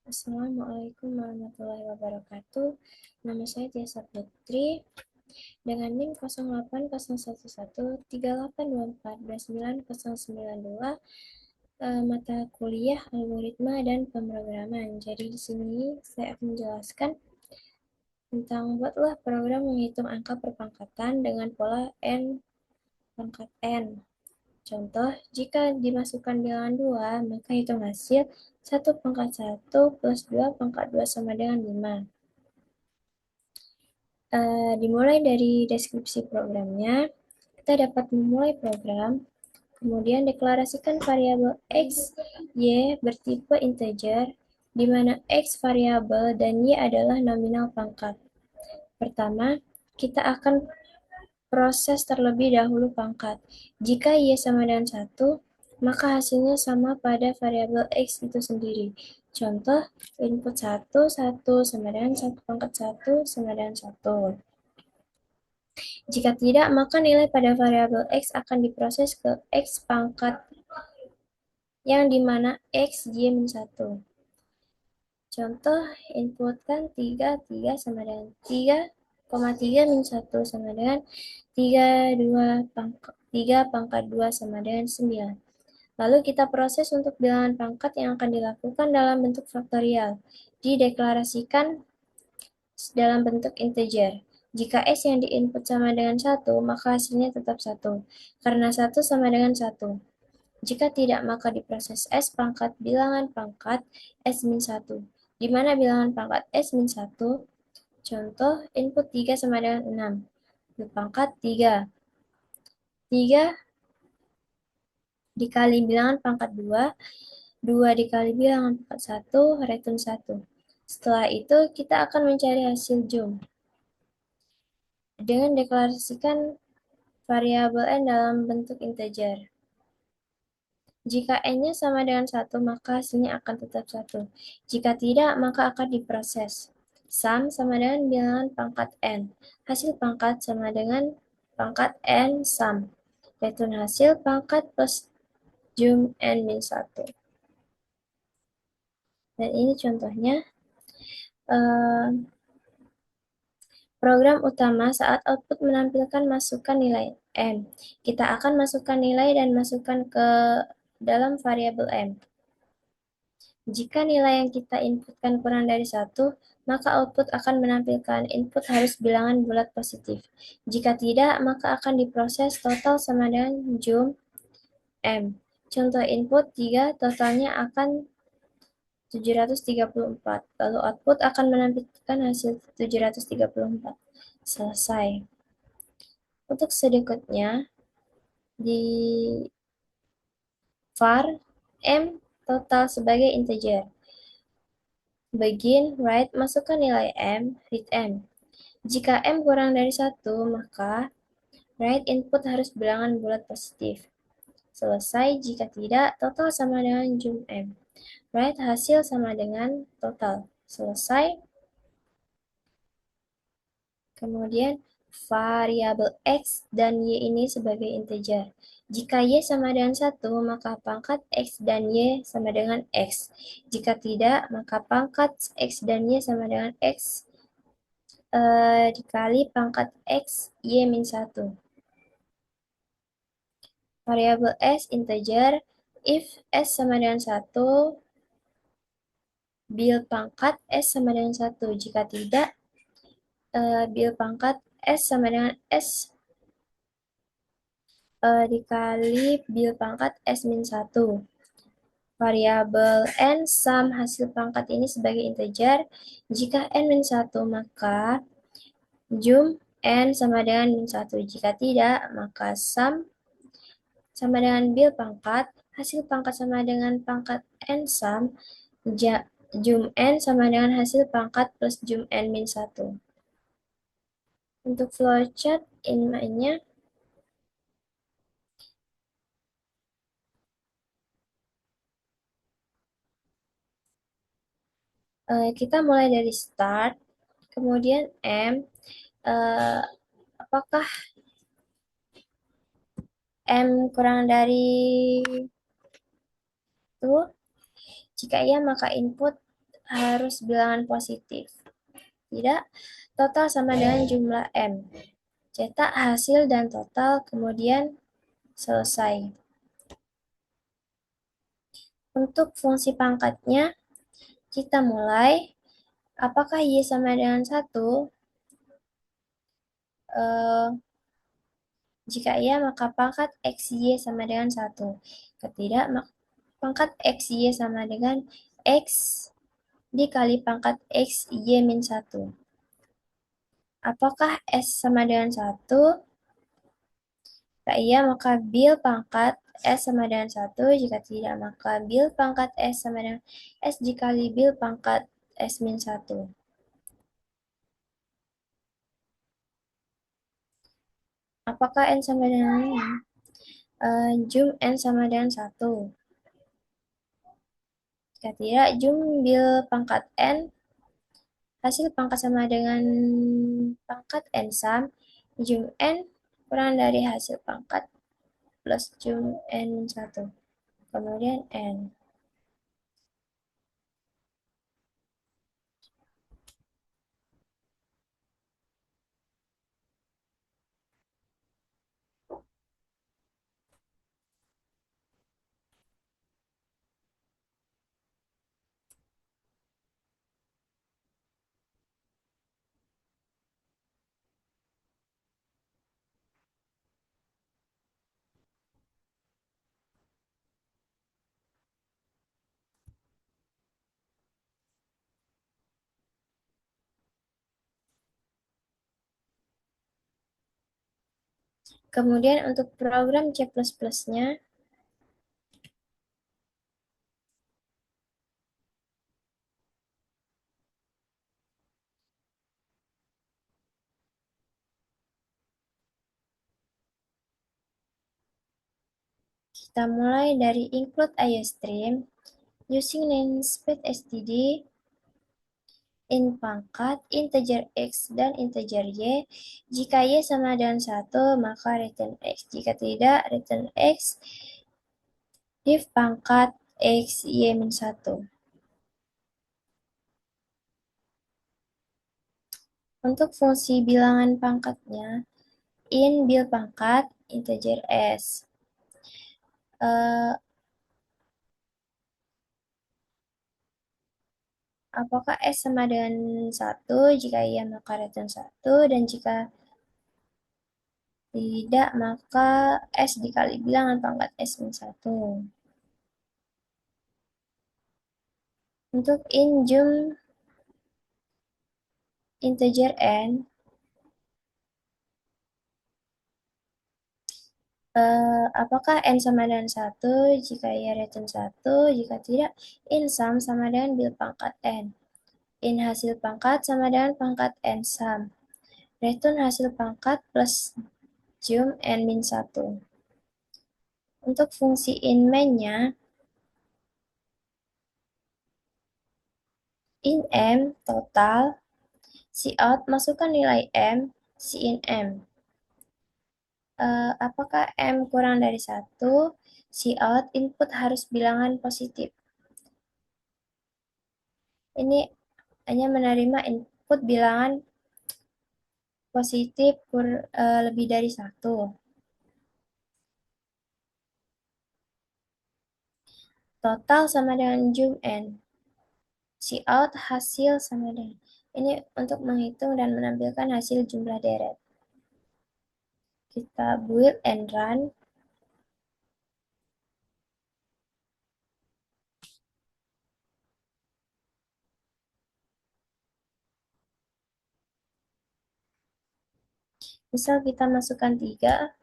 Assalamualaikum warahmatullahi wabarakatuh. Nama saya Tiasa Putri dengan NIM 08011382429092, mata kuliah algoritma dan pemrograman. Jadi di sini saya akan menjelaskan tentang buatlah program menghitung angka perpangkatan dengan pola n pangkat n. Contoh, jika dimasukkan bilangan 2, maka hitung hasil 1 pangkat 1 plus 2 pangkat 2 sama dengan 5. Dimulai dari deskripsi programnya, kita dapat memulai program, kemudian deklarasikan variabel x, y bertipe integer, di mana x variabel dan y adalah nominal pangkat. Pertama, kita akan proses terlebih dahulu pangkat. Jika y sama dengan 1, maka hasilnya sama pada variabel x itu sendiri. Contoh, input 1, 1 sama dengan 1 pangkat 1 sama dengan 1. Jika tidak, maka nilai pada variabel x akan diproses ke x pangkat yang dimana x y-1. Contoh, inputkan 3, 3 sama dengan 3, 3 min 1 sama dengan 3 pangkat 2 sama dengan 9. Lalu kita proses untuk bilangan pangkat yang akan dilakukan dalam bentuk faktorial. Dideklarasikan dalam bentuk integer. Jika S yang diinput sama dengan 1, maka hasilnya tetap 1, karena 1 sama dengan 1. Jika tidak, maka diproses S pangkat bilangan pangkat S min 1, di mana bilangan pangkat S min 1, contoh, input 3 sama dengan 6, pangkat 3. 3 dikali bilangan pangkat 2, 2 dikali bilangan pangkat 1, return 1. Setelah itu, kita akan mencari hasil jump dengan deklarasikan variabel n dalam bentuk integer. Jika n-nya sama dengan 1, maka hasilnya akan tetap 1. Jika tidak, maka akan diproses. Sum sama dengan bilangan pangkat n. Hasil pangkat sama dengan pangkat n sum. Return hasil pangkat plus jump n min 1. Dan ini contohnya. Program utama saat output menampilkan masukan nilai m. Kita akan masukkan nilai dan masukkan ke dalam variabel m. Jika nilai yang kita inputkan kurang dari 1, maka output akan menampilkan input harus bilangan bulat positif. Jika tidak, maka akan diproses total sama dengan jump m. Contoh input 3, totalnya akan 734. Lalu output akan menampilkan hasil 734. Selesai. Untuk sedikitnya, di var m total sebagai integer. Begin, write, masukkan nilai m, read m. Jika m kurang dari 1, maka write input harus bilangan bulat positif. Selesai, jika tidak, total sama dengan jump m. Write hasil sama dengan total. Selesai. Kemudian, variabel x dan y ini sebagai integer. Jika y sama dengan 1, maka pangkat x dan y sama dengan x. Jika tidak, maka pangkat x dan y sama dengan x dikali pangkat x y min 1. Variabel s integer, if s sama dengan 1, bil pangkat s sama dengan 1. Jika tidak, bil pangkat s sama dengan s dikali bil pangkat s min 1. Variabel n sum hasil pangkat ini sebagai integer. Jika n min 1, maka jump n sama dengan min 1. Jika tidak, maka sum sama dengan bil pangkat. Hasil pangkat sama dengan pangkat n sum. Jump n sama dengan hasil pangkat plus jump n min 1. Untuk flowchart inline-nya, kita mulai dari start, kemudian M, apakah M kurang dari itu? Jika iya, maka input harus bilangan positif. Tidak, total sama dengan jumlah M. Cetak hasil dan total, kemudian selesai. Untuk fungsi pangkatnya, kita mulai. Apakah Y sama dengan 1? Jika iya, maka pangkat XY sama dengan 1. Jika tidak, maka pangkat XY sama dengan X dikali pangkat XY min 1. Apakah S sama dengan 1? Jika iya, maka bil pangkat S sama dengan 1. Jika tidak, maka bil pangkat S sama dengan S dikali bil pangkat S min 1. Apakah N sama dengan jum N sama dengan 1? Jika tidak, jum bil pangkat N, hasil pangkat sama dengan pangkat N sam, jum N kurang dari hasil pangkat plus jum N min 1. Kemudian N. Kemudian untuk program C++-nya, kita mulai dari include IOStream using namespace std in pangkat integer x dan integer y. Jika y sama dengan 1, maka return x. Jika tidak, return x div pangkat x y min 1. Untuk fungsi bilangan pangkatnya, in bil pangkat integer s. Apakah S sama dengan 1? Jika iya, maka return 1. Dan jika tidak, maka S dikali bilangan pangkat S min 1. Untuk in jum integer N, apakah N sama dengan 1? Jika iya, return 1. Jika tidak, in sum sama dengan bil pangkat N. In hasil pangkat sama dengan pangkat N sum. Return hasil pangkat plus jum N min 1. Untuk fungsi in main-nya, in M total, cout masukkan nilai M, in M. Apakah M kurang dari 1? Cout input harus bilangan positif. Ini hanya menerima input bilangan positif lebih dari 1. Total sama dengan jum N. Cout hasil sama dengan. Ini untuk menghitung dan menampilkan hasil jumlah deret. Kita build and run. Misal kita masukkan 3.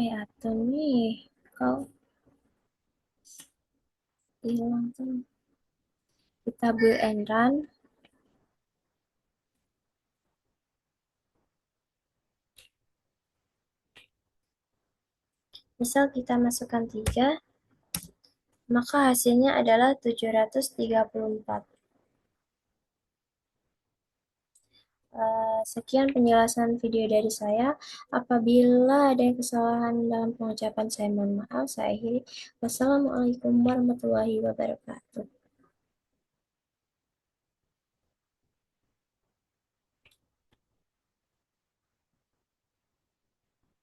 Atau nih, kau hilang tuh. Kita build and run. Misal kita masukkan 3, maka hasilnya adalah 734. Sekian penjelasan video dari saya. Apabila ada kesalahan dalam pengucapan, saya mohon maaf. Saya akhiri. Wassalamualaikum warahmatullahi wabarakatuh.